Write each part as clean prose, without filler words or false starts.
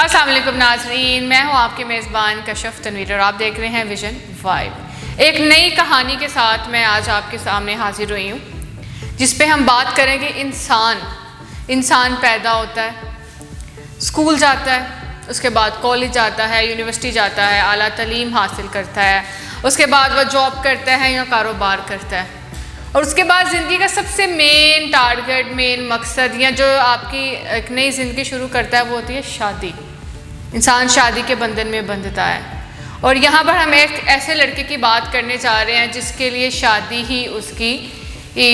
अस्सलाम वालेकुम नाज़रीन, मैं हूँ आपके मेज़बान कशफ तनवीर और आप देख रहे हैं विजन वाइब। एक नई कहानी के साथ मैं आज आपके सामने हाजिर हुई हूँ, जिस पे हम बात करेंगे इंसान पैदा होता है, स्कूल जाता है, उसके बाद कॉलेज जाता है, यूनिवर्सिटी जाता है, आला तालीम हासिल करता है, उसके बाद वह जॉब करता है या कारोबार करता है, और उसके बाद ज़िंदगी का सबसे मेन टारगेट, मेन मकसद या जो आपकी एक नई ज़िंदगी शुरू करता है वो होती है शादी। इंसान शादी के बंधन में बंधता है। और यहाँ पर हम एक ऐसे लड़के की बात करने जा रहे हैं जिसके लिए शादी ही उसकी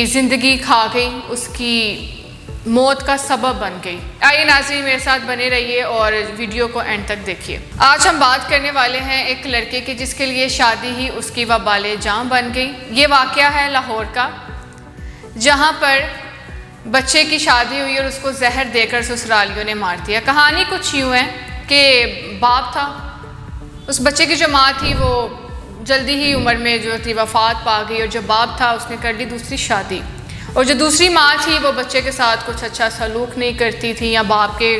ज़िंदगी खा गई, उसकी मौत का सबब बन गई। आइए नाज़रीन, मेरे साथ बने रहिए और वीडियो को एंड तक देखिए। आज हम बात करने वाले हैं एक लड़के की जिसके लिए शादी ही उसकी वबाले जान बन गई। ये वाक़या है लाहौर का, जहाँ पर बच्चे की शादी हुई और उसको जहर देकर ससुरालियों ने मार दिया। कहानी कुछ यूँ है कि बाप था, उस बच्चे की जो माँ थी वो जल्दी ही उम्र में जो थी वफ़ात पा गई, और जो बाप था उसने कर ली दूसरी शादी, और जो दूसरी माँ थी वो बच्चे के साथ कुछ अच्छा सलूक नहीं करती थी, या बाप के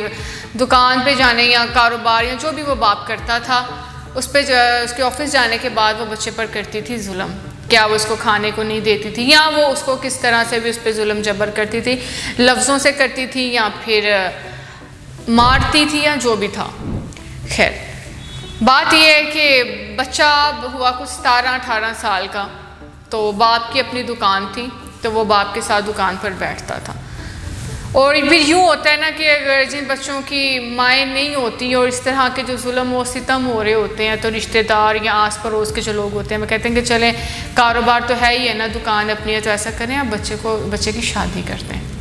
दुकान पे जाने या कारोबार या जो भी वो बाप करता था उस पर उसके ऑफिस जाने के बाद वो बच्चे पर करती थी जुल्म। क्या वो उसको खाने को नहीं देती थी, या वो उसको किस तरह से भी उस पर जुल्म जबर करती थी, लफ्ज़ों से करती थी या फिर मारती थी या जो भी था। खैर, बात यह है कि बच्चा हुआ कुछ 17-18 साल का, तो बाप की अपनी दुकान थी, तो वो बाप के साथ दुकान पर बैठता था। और फिर यूँ होता है ना कि अगर जिन बच्चों की माएँ नहीं होती और इस तरह के जो जुल्म व सितम हो रहे होते हैं, तो रिश्तेदार या आस पड़ोस के जो लोग होते हैं वो कहते हैं कि चलें, कारोबार तो है ही है ना, दुकान अपनी है, तो ऐसा करें आप बच्चे की शादी करते हैं,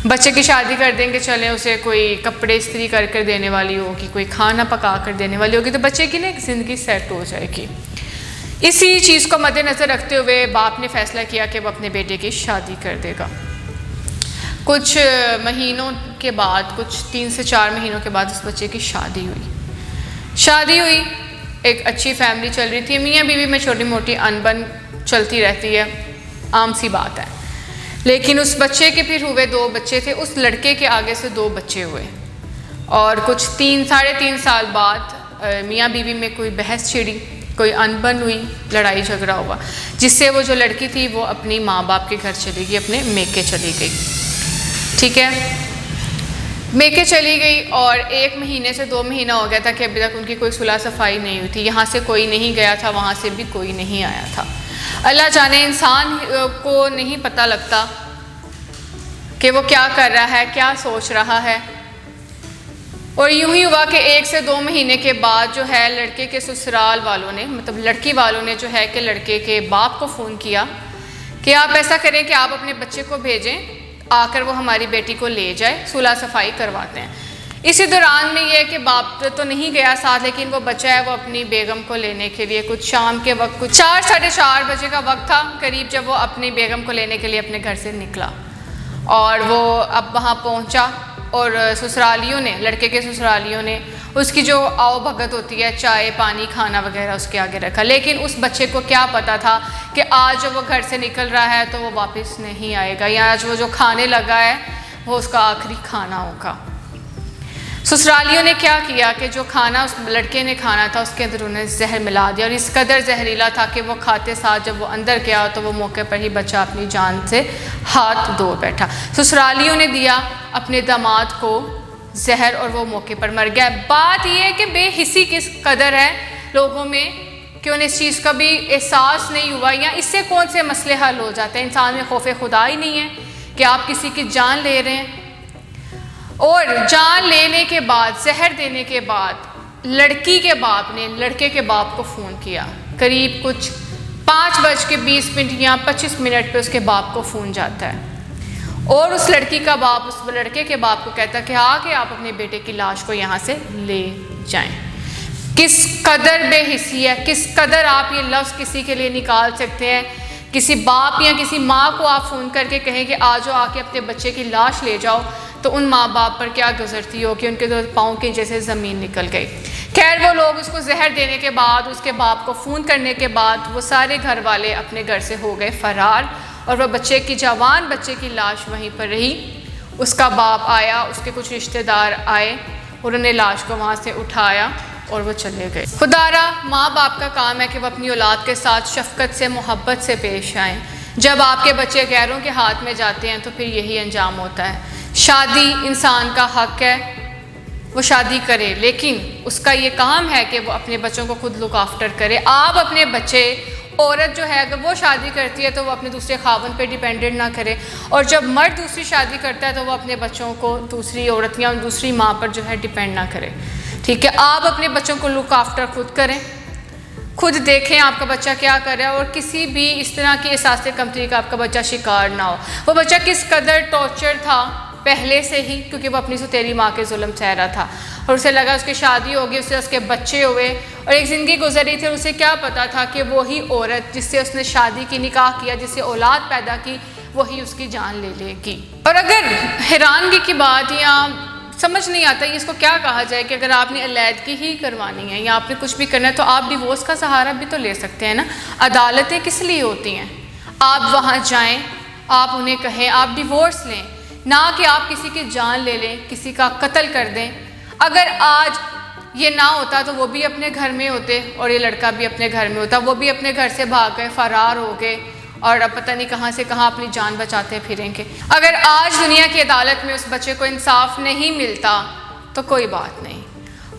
बच्चे की शादी कर देंगे, चलें उसे कोई कपड़े इस्त्री कर देने वाली होगी, कोई खाना पका कर देने वाली होगी, तो बच्चे की ना एक ज़िंदगी सेट हो जाएगी। इसी चीज़ को मद्देनज़र रखते हुए बाप ने फैसला किया कि वो अपने बेटे की शादी कर देगा। कुछ महीनों के बाद, कुछ 3 से 4 महीनों के बाद उस बच्चे की शादी हुई। एक अच्छी फैमिली चल रही थी, मियाँ बीवी में छोटी मोटी अनबन चलती रहती है, आम सी बात है। लेकिन उस बच्चे के फिर हुए 2 बच्चे थे, उस लड़के के आगे से 2 बच्चे हुए, और कुछ 3-3.5 साल बाद मियाँ बीवी में कोई बहस छिड़ी, कोई अनबन हुई, लड़ाई झगड़ा हुआ, जिससे वो जो लड़की थी वो अपनी माँ बाप के घर चली गई, अपने मेके चली गई। ठीक है, मेके चली गई, और 1 महीने से 2 महीना हो गया था कि अभी तक उनकी कोई सुलह सफाई नहीं हुई थी। यहाँ से कोई नहीं गया था, वहाँ से भी कोई नहीं आया था। अल्लाह जाने, इंसान को नहीं पता लगता कि वो क्या कर रहा है, क्या सोच रहा है। और यूं ही हुआ कि 1 से 2 महीने के बाद जो है लड़के के ससुराल वालों ने, मतलब लड़की वालों ने जो है कि लड़के के बाप को फ़ोन किया कि आप ऐसा करें कि आप अपने बच्चे को भेजें, आकर वो हमारी बेटी को ले जाए, सुलह सफाई करवाते हैं। इसी दौरान में ये है कि बाप तो नहीं गया साथ, लेकिन वो बच्चा है वो अपनी बेगम को लेने के लिए कुछ शाम के वक्त, कुछ 4-4:30 बजे का वक्त था करीब, जब वो अपनी बेगम को लेने के लिए अपने घर से निकला। और वो अब वहाँ पहुँचा, और ससुरालियों ने, लड़के के ससुरालियों ने उसकी जो आओ भगत होती है, चाय पानी खाना वगैरह उसके आगे रखा। लेकिन उस बच्चे को क्या पता था कि आज जब वो घर से निकल रहा है तो वो वापस नहीं आएगा, या आज वो जो खाने लगा है वो उसका आखिरी खाना होगा। ससुरालियों ने क्या किया कि जो खाना उस लड़के ने खाना था उसके अंदर उन्होंने जहर मिला दिया, और इस कदर जहरीला था कि वो खाते साथ जब वो अंदर गया तो वो मौके पर ही बच्चा अपनी जान से हाथ धो बैठा। ससुरालियों ने दिया अपने दामाद को जहर और वो मौके पर मर गया। बात यह है कि बेहिसी किस कदर है लोगों में कि उन्हें इस चीज़ का भी एहसास नहीं हुआ, या इससे कौन से मसले हल हो जाते हैं। इंसान में खौफ खुदा ही नहीं है कि आप किसी की जान ले रहे हैं, और जान लेने के बाद, जहर देने के बाद लड़की के बाप ने लड़के के बाप को फ़ोन किया। करीब कुछ 5:20 या 25 मिनट पे उसके बाप को फ़ोन जाता है, और उस लड़की का बाप उस लड़के के बाप को कहता है कि हाँ कि आप अपने बेटे की लाश को यहाँ से ले जाएं। किस कदर बेहिसी है, किस कदर आप ये लफ्ज़ किसी के लिए निकाल सकते हैं। किसी बाप या किसी माँ को आप फ़ोन करके कहें कि आ जाओ, आके अपने बच्चे की लाश ले जाओ, तो उन माँ बाप पर क्या गुजरती हो कि उनके तो पाँव के जैसे ज़मीन निकल गई। खैर, वो लोग उसको जहर देने के बाद, उसके बाप को फ़ोन करने के बाद वो सारे घर वाले अपने घर से हो गए फ़रार, और वह बच्चे की जवान बच्चे की लाश वहीं पर रही। उसका बाप आया, उसके कुछ रिश्तेदार आए, उन्होंने लाश को वहाँ से उठाया और वो चले गए। खुदारा माँ बाप का काम है कि वो अपनी औलाद के साथ शफ़क़त से, मोहब्बत से पेश आएँ। जब आपके बच्चे गैरों के हाथ में जाते हैं तो फिर यही अंजाम होता है। शादी इंसान का हक़ है, वो शादी करे, लेकिन उसका ये काम है कि वो अपने बच्चों को खुद लुक आफ्टर करे। आप अपने बच्चे, औरत जो है अगर वो शादी करती है तो वो अपने दूसरे खावन पे डिपेंडेंट ना करे, और जब मर्द दूसरी शादी करता है तो वो अपने बच्चों को दूसरी औरत या दूसरी माँ पर जो है डिपेंड ना करे। ठीक है, आप अपने बच्चों को लुक आफ्टर खुद करें, खुद देखें आपका बच्चा क्या कर रहा है, और किसी भी इस तरह की एहसास कमतरी का आपका बच्चा शिकार ना हो। वो बच्चा किस कदर टॉर्चर था पहले से ही, क्योंकि वो अपनी सौतेली माँ के जुल्म सह रहा था, और उसे लगा उसकी शादी होगी, उससे उसके बच्चे हुए और एक ज़िंदगी गुजरी थी। और उसे क्या पता था कि वही औरत जिससे उसने शादी की, निकाह किया, जिससे औलाद पैदा की, वही उसकी जान ले लेगी। और अगर हैरानगी की बात या समझ नहीं आता इसको क्या कहा जाए कि अगर आपने अलैदगी ही करवानी है या आपने कुछ भी करना है तो आप डिवोर्स का सहारा भी तो ले सकते हैं ना। अदालतें किस लिए होती हैं? आप वहाँ जाएं, आप उन्हें कहें आप डिवोर्स लें, ना कि आप किसी की जान ले लें, किसी का कत्ल कर दें। अगर आज ये ना होता तो वो भी अपने घर में होते और ये लड़का भी अपने घर में होता, वो भी अपने घर से भाग गए, फरार हो गए और अब पता नहीं कहाँ से कहाँ अपनी जान बचाते फिरेंगे। अगर आज दुनिया की अदालत में उस बच्चे को इंसाफ नहीं मिलता तो कोई बात नहीं,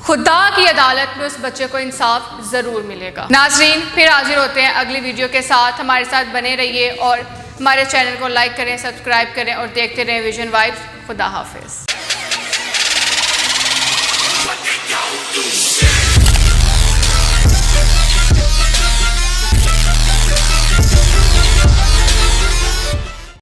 खुदा की अदालत में उस बच्चे को इंसाफ ज़रूर मिलेगा। नाज़रीन, फिर हाजिर होते हैं अगली वीडियो के साथ। हमारे साथ बने रहिए और हमारे चैनल को लाइक करें, सब्सक्राइब करें और देखते रहें विजन वाइब्स। खुदा हाफिज़।